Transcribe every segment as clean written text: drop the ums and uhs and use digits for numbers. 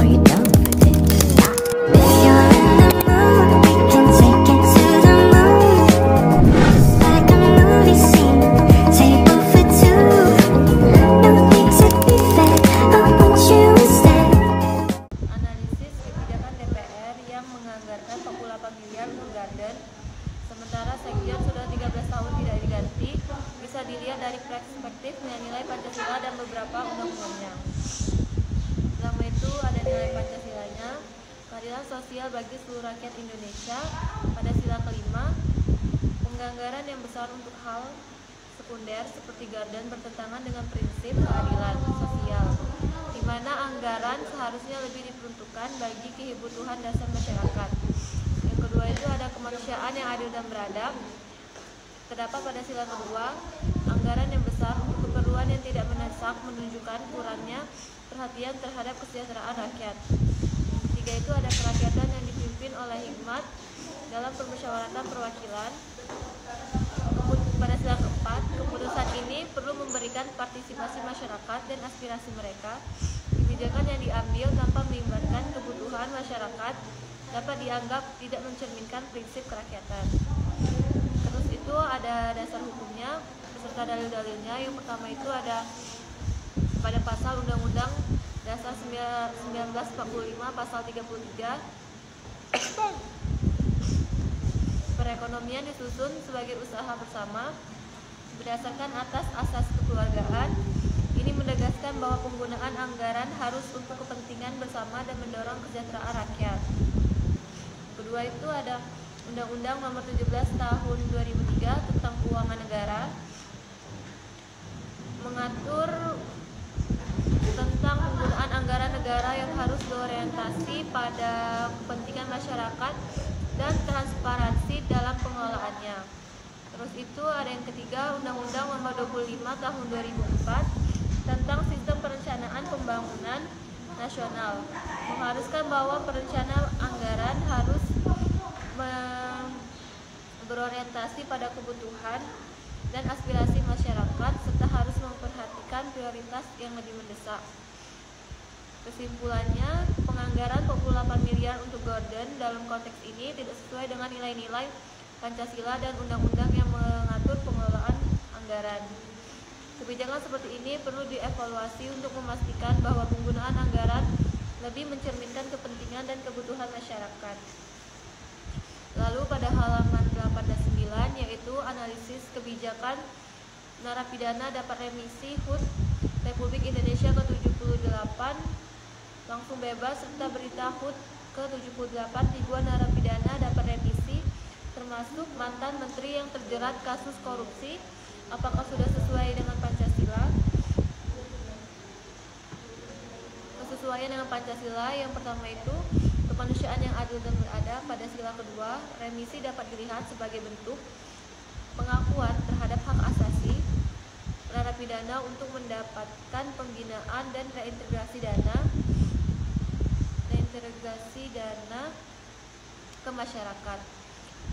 Are you down for this? If you're in the mood, we can take it to the moon. Like a movie scene, table for two. No need to be fair, I want you instead. Analisis kebijakan DPR yang menganggarkan 48 miliar untuk garden, sementara Sekjen sudah 13 tahun tidak diganti, bisa dilihat dari perspektif nilai Pancasila dan beberapa undang-undangnya. Pertama itu ada nilai Pancasilanya, keadilan sosial bagi seluruh rakyat Indonesia. Pada sila kelima, penganggaran yang besar untuk hal sekunder seperti garden bertentangan dengan prinsip keadilan sosial, di mana anggaran seharusnya lebih diperuntukkan bagi kebutuhan dasar masyarakat. Yang kedua itu ada kemanusiaan yang adil dan beradab. Terdapat pada sila kedua, anggaran yang besar untuk keperluan yang tidak mendesak menunjukkan kurangnya perhatian terhadap kesejahteraan rakyat. Yang ketiga itu ada kerakyatan yang dipimpin oleh hikmat dalam permusyawaratan perwakilan. Pada sila keempat, keputusan ini perlu memberikan partisipasi masyarakat dan aspirasi mereka. Kebijakan yang diambil tanpa melibatkan kebutuhan masyarakat dapat dianggap tidak mencerminkan prinsip kerakyatan. Terus itu ada dasar hukumnya beserta dalil-dalilnya. Yang pertama itu ada pada pasal Undang-Undang Dasar 1945 pasal 33, perekonomian disusun sebagai usaha bersama berdasarkan atas asas kekeluargaan. Ini menegaskan bahwa penggunaan anggaran harus untuk kepentingan bersama dan mendorong kesejahteraan rakyat. Kedua itu ada Undang-Undang Nomor 17 Tahun 2003 tentang Keuangan Negara, mengatur tentang penggunaan anggaran negara yang harus berorientasi pada kepentingan masyarakat dan transparansi dalam pengelolaannya. Terus itu ada yang ketiga, Undang-Undang Nomor 25 Tahun 2004 tentang Sistem Perencanaan Pembangunan Nasional, mengharuskan bahwa perencanaan anggaran harus berorientasi pada kebutuhan dan aspirasi masyarakat serta harus memperhatikan prioritas yang lebih mendesak. Kesimpulannya, penganggaran 48 miliar untuk garden dalam konteks ini tidak sesuai dengan nilai-nilai Pancasila dan undang-undang yang mengatur pengelolaan anggaran. Kebijakan seperti ini perlu dievaluasi untuk memastikan bahwa penggunaan anggaran lebih mencerminkan kepentingan dan kebutuhan masyarakat. Lalu pada halaman 8 dan 9 yaitu analisis kebijakan narapidana dapat remisi HUT Republik Indonesia ke-78 langsung bebas serta berita HUT ke-78 ribuan narapidana dapat remisi termasuk mantan menteri yang terjerat kasus korupsi. Apakah sudah sesuai dengan Pancasila? Kesesuaian dengan Pancasila yang pertama itu kemanusiaan yang adil dan beradab. Pada sila kedua, remisi dapat dilihat sebagai bentuk pengakuan terhadap hak asasi narapidana untuk mendapatkan pembinaan dan reintegrasi dana ke masyarakat.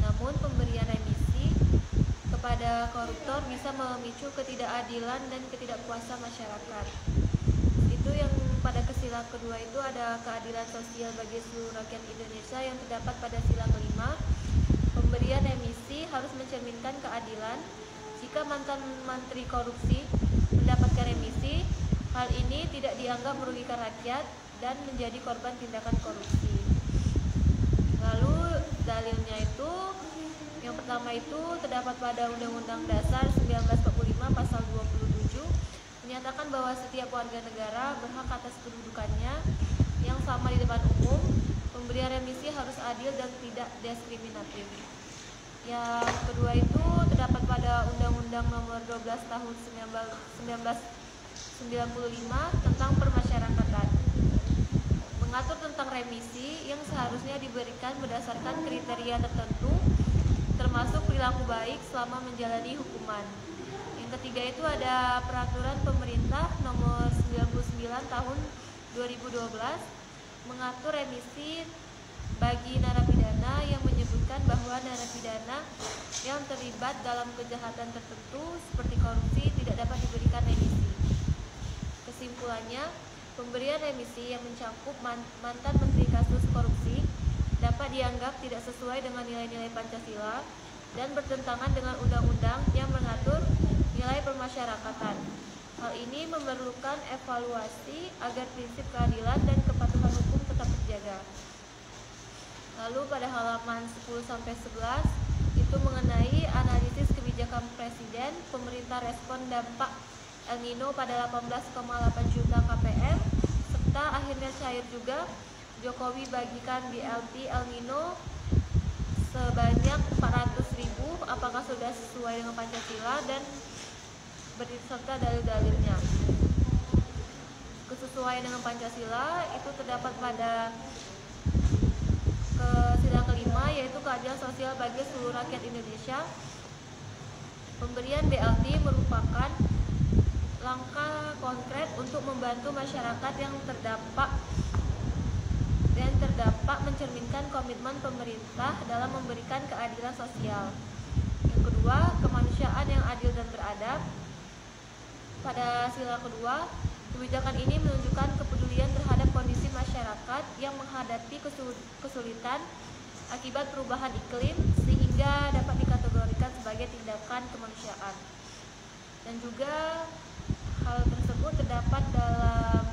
Namun pemberian remisi kepada koruptor bisa memicu ketidakadilan dan ketidakpuasan masyarakat. Itu yang pada sila kedua itu ada keadilan sosial bagi seluruh rakyat Indonesia yang terdapat pada sila kelima. Pemberian remisi harus mencerminkan keadilan. Jika mantan menteri korupsi mendapatkan remisi, hal ini tidak dianggap merugikan rakyat dan menjadi korban tindakan korupsi. Lalu dalilnya itu yang pertama itu terdapat pada Undang-Undang Dasar 1945 pasal 27 menyatakan bahwa setiap warga negara berhak atas kedudukannya yang sama di depan umum. Pemberian remisi harus adil dan tidak diskriminatif. Yang kedua itu terdapat pada Undang-Undang Nomor 12 Tahun 1995 tentang Permasyarakatan, mengatur tentang remisi yang seharusnya diberikan berdasarkan kriteria tertentu termasuk perilaku baik selama menjalani hukuman. Yang ketiga itu ada Peraturan Pemerintah Nomor 99 Tahun 2012 mengatur remisi bagi narapidana yang menyebutkan bahwa narapidana yang terlibat dalam kejahatan tertentu seperti korupsi tidak dapat diberikan remisi. Kesimpulannya, Pemberian remisi yang mencakup mantan menteri kasus korupsi dapat dianggap tidak sesuai dengan nilai-nilai Pancasila dan bertentangan dengan undang-undang yang mengatur nilai permasyarakatan. Hal ini memerlukan evaluasi agar prinsip keadilan dan kepatuhan hukum tetap terjaga. Lalu pada halaman 10-11 itu mengenai analisis kebijakan Presiden, pemerintah respon dampak El Nino pada 18,8 juta KPM, serta akhirnya cair juga. Jokowi bagikan BLT El Nino sebanyak 400.000, apakah sudah sesuai dengan Pancasila dan berserta dalil-dalilnya. Kesesuaian dengan Pancasila itu terdapat pada sidang kelima, yaitu keadilan sosial bagi seluruh rakyat Indonesia. Pemberian BLT merupakan langkah konkret untuk membantu masyarakat yang terdampak mencerminkan komitmen pemerintah dalam memberikan keadilan sosial. Yang kedua, kemanusiaan yang adil dan beradab. Pada sila kedua, kebijakan ini menunjukkan kepedulian terhadap kondisi masyarakat yang menghadapi kesulitan akibat perubahan iklim sehingga dapat dikategorikan sebagai tindakan kemanusiaan. Dan juga hal tersebut terdapat dalam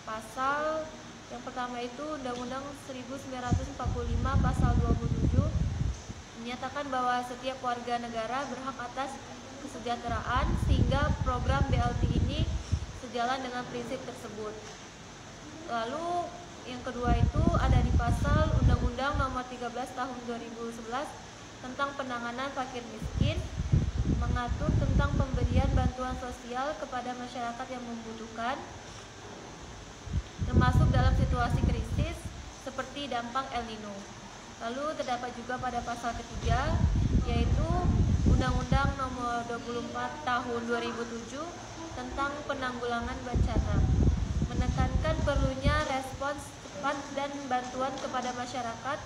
pasal yang pertama itu Undang-Undang 1945 pasal 27 menyatakan bahwa setiap warga negara berhak atas kesejahteraan, sehingga program BLT ini sejalan dengan prinsip tersebut. Lalu yang kedua itu ada di pasal Undang-Undang Nomor 13 Tahun 2011 tentang penanganan fakir miskin, mengatur tentang pemberian bantuan sosial kepada masyarakat yang membutuhkan, termasuk dalam situasi krisis seperti dampak El Nino. Lalu terdapat juga pada pasal ketiga, yaitu Undang-Undang Nomor 24 Tahun 2007 tentang penanggulangan bencana, menekankan perlunya respons cepat dan bantuan kepada masyarakat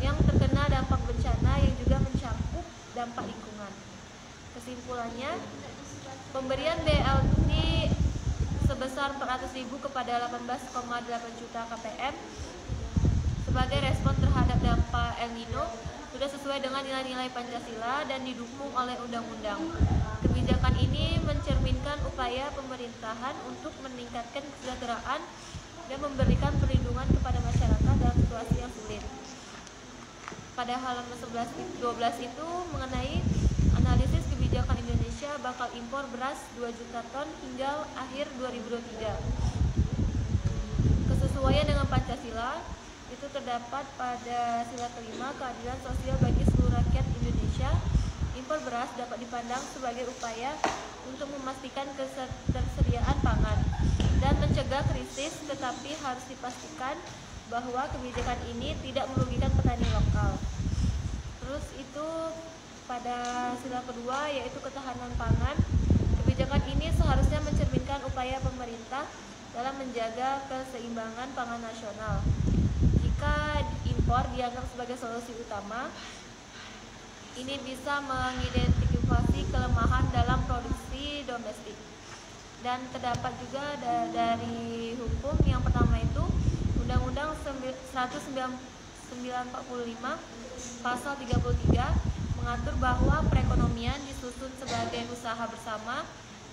yang terkena dampak bencana yang juga mencakup dampak lingkungan. Kesimpulannya, pemberian BLT sebesar 400.000 kepada 18,8 juta KPM sebagai respon terhadap dampak El Nino sudah sesuai dengan nilai-nilai Pancasila dan didukung oleh undang-undang. Kebijakan ini mencerminkan upaya pemerintahan untuk meningkatkan kesejahteraan dan memberikan perlindungan kepada masyarakat dalam situasi yang sulit. Pada halaman 11-12 itu mengenai analisis kebijakan Indonesia bakal impor beras 2 juta ton hingga akhir 2023. Kesesuaian dengan Pancasila itu terdapat pada sila kelima, keadilan sosial bagi seluruh rakyat Indonesia. Impor beras dapat dipandang sebagai upaya untuk memastikan ketersediaan pangan dan mencegah krisis, tetapi harus dipastikan bahwa kebijakan ini tidak merugikan petani lokal. Terus itu pada sila kedua, yaitu ketahanan pangan. Kebijakan ini seharusnya mencerminkan upaya pemerintah dalam menjaga keseimbangan pangan nasional. Jika impor dianggap sebagai solusi utama, ini bisa mengidentifikasi kelemahan dalam produksi domestik. Dan terdapat juga dari hukum yang pertama itu Undang-Undang 1945 pasal 33 mengatur bahwa perekonomian disusun sebagai usaha bersama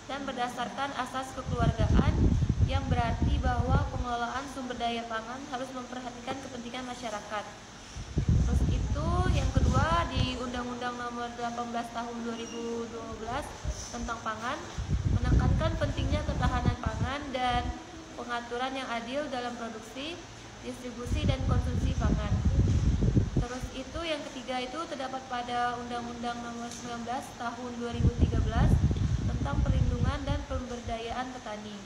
dan berdasarkan asas kekeluargaan, yang berarti bahwa pengelolaan sumber daya pangan harus memperhatikan kepentingan masyarakat. Terus itu yang kedua di Undang-Undang Nomor 18 Tahun 2012 tentang pangan menekankan pentingnya ketahanan pangan dan pengaturan yang adil dalam produksi, distribusi dan konsumsi pangan. Terus itu yang ketiga itu terdapat pada Undang-Undang Nomor 19 Tahun 2013 tentang perlindungan dan pemberdayaan petani,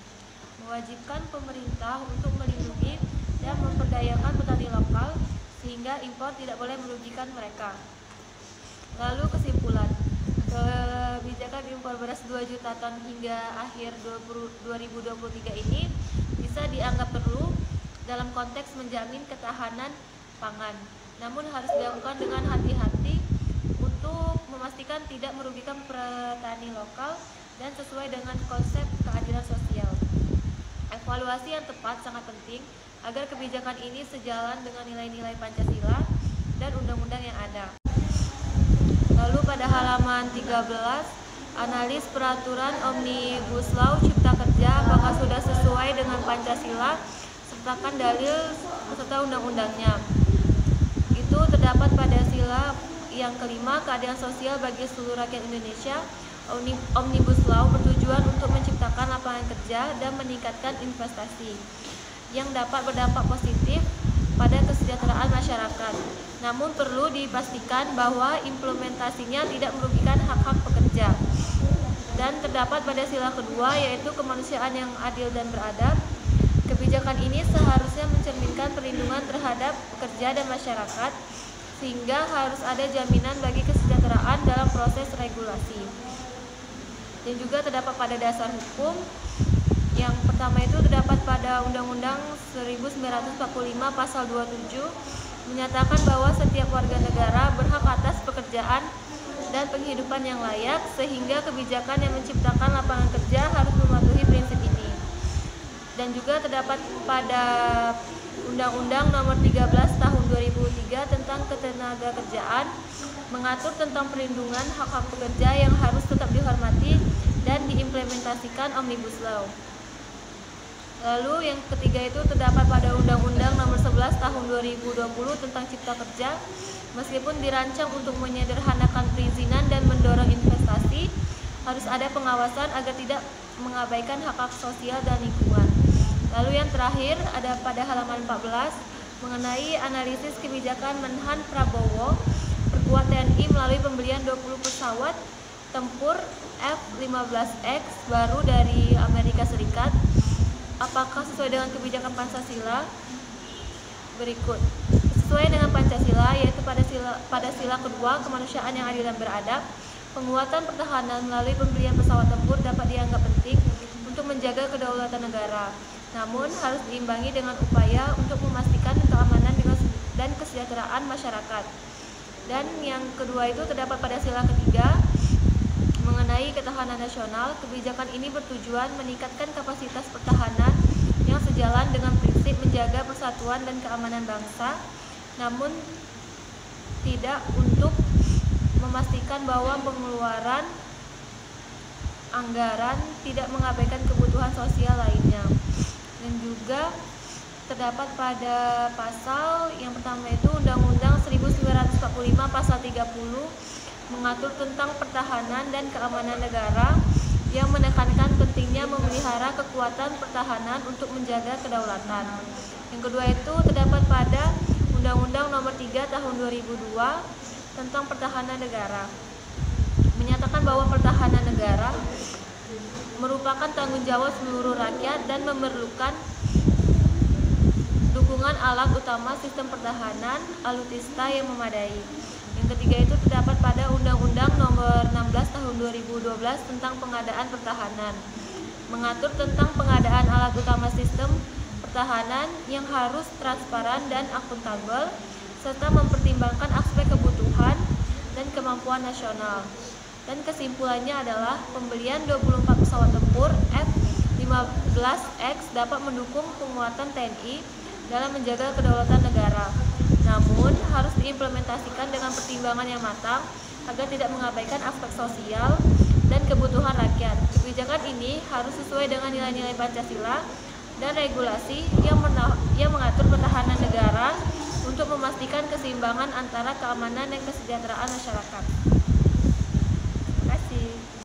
mewajibkan pemerintah untuk melindungi dan memberdayakan petani lokal sehingga impor tidak boleh merugikan mereka. Lalu kesimpulan, kebijakan impor beras 2 juta ton hingga akhir 2023 ini bisa dianggap perlu dalam konteks menjamin ketahanan pangan, namun harus dilakukan dengan hati-hati untuk memastikan tidak merugikan petani lokal dan sesuai dengan konsep keadilan sosial. Evaluasi yang tepat sangat penting agar kebijakan ini sejalan dengan nilai-nilai Pancasila dan undang-undang yang ada. Lalu pada halaman 13, analis peraturan Omnibus Law Cipta Kerja apakah sudah sesuai dengan Pancasila, sertakan dalil beserta undang-undangnya. Itu terdapat pada sila yang kelima, keadilan sosial bagi seluruh rakyat Indonesia. Omnibus Law bertujuan untuk menciptakan lapangan kerja dan meningkatkan investasi yang dapat berdampak positif pada kesejahteraan masyarakat. Namun perlu dipastikan bahwa implementasinya tidak merugikan hak-hak pekerja. Dan terdapat pada sila kedua, yaitu kemanusiaan yang adil dan beradab. Kebijakan ini seharusnya mencerminkan perlindungan terhadap pekerja dan masyarakat, sehingga harus ada jaminan bagi kesejahteraan dalam proses regulasi. Dan juga terdapat pada dasar hukum. Yang pertama itu terdapat pada Undang-Undang 1945 pasal 27 menyatakan bahwa setiap warga negara berhak atas pekerjaan dan penghidupan yang layak, sehingga kebijakan yang menciptakan lapangan kerja harus mematuhi prinsip ini. Dan juga terdapat pada Undang-Undang Nomor 13 Tahun 2003 tentang Ketenagakerjaan mengatur tentang perlindungan hak-hak pekerja yang harus tetap dihormati dan diimplementasikan Omnibus Law. Lalu yang ketiga itu terdapat pada Undang-Undang Nomor 11 Tahun 2020 tentang Cipta Kerja. Meskipun dirancang untuk menyederhanakan perizinan dan mendorong investasi, harus ada pengawasan agar tidak mengabaikan hak-hak sosial dan lingkungan. Lalu yang terakhir ada pada halaman 14 mengenai analisis kebijakan Menhan Prabowo perkuat TNI melalui pembelian 20 pesawat tempur F-15X baru dari Amerika Serikat. Apakah sesuai dengan kebijakan Pancasila? Berikut. Sesuai dengan Pancasila, yaitu pada sila kedua, kemanusiaan yang adil dan beradab, penguatan pertahanan melalui pembelian pesawat tempur dapat dianggap penting untuk menjaga kedaulatan negara. Namun harus diimbangi dengan upaya untuk memastikan keamanan dan kesejahteraan masyarakat. Dan yang kedua itu terdapat pada sila ketiga, mengenai ketahanan nasional. Kebijakan ini bertujuan meningkatkan kapasitas pertahanan yang sejalan dengan prinsip menjaga persatuan dan keamanan bangsa, namun tidak untuk memastikan bahwa pengeluaran anggaran tidak mengabaikan kebutuhan sosial lainnya. Dan juga terdapat pada pasal yang pertama itu Undang-Undang 1945 pasal 30 mengatur tentang pertahanan dan keamanan negara yang menekankan pentingnya memelihara kekuatan pertahanan untuk menjaga kedaulatan. Yang kedua itu terdapat pada Undang-Undang Nomor 3 Tahun 2002 tentang pertahanan negara. Menyatakan bahwa pertahanan negara merupakan tanggung jawab seluruh rakyat dan memerlukan dukungan alat utama sistem pertahanan alutsista yang memadai. Yang ketiga itu terdapat pada Undang-Undang Nomor 16 Tahun 2012 tentang pengadaan pertahanan. Mengatur tentang pengadaan alat utama sistem pertahanan yang harus transparan dan akuntabel, serta mempertimbangkan aspek kebutuhan dan kemampuan nasional. Dan kesimpulannya adalah pembelian 24 pesawat tempur F-15X dapat mendukung penguatan TNI dalam menjaga kedaulatan negara. Namun harus diimplementasikan dengan pertimbangan yang matang agar tidak mengabaikan aspek sosial dan kebutuhan rakyat. Kebijakan ini harus sesuai dengan nilai-nilai Pancasila dan regulasi yang mengatur pertahanan negara untuk memastikan keseimbangan antara keamanan dan kesejahteraan masyarakat.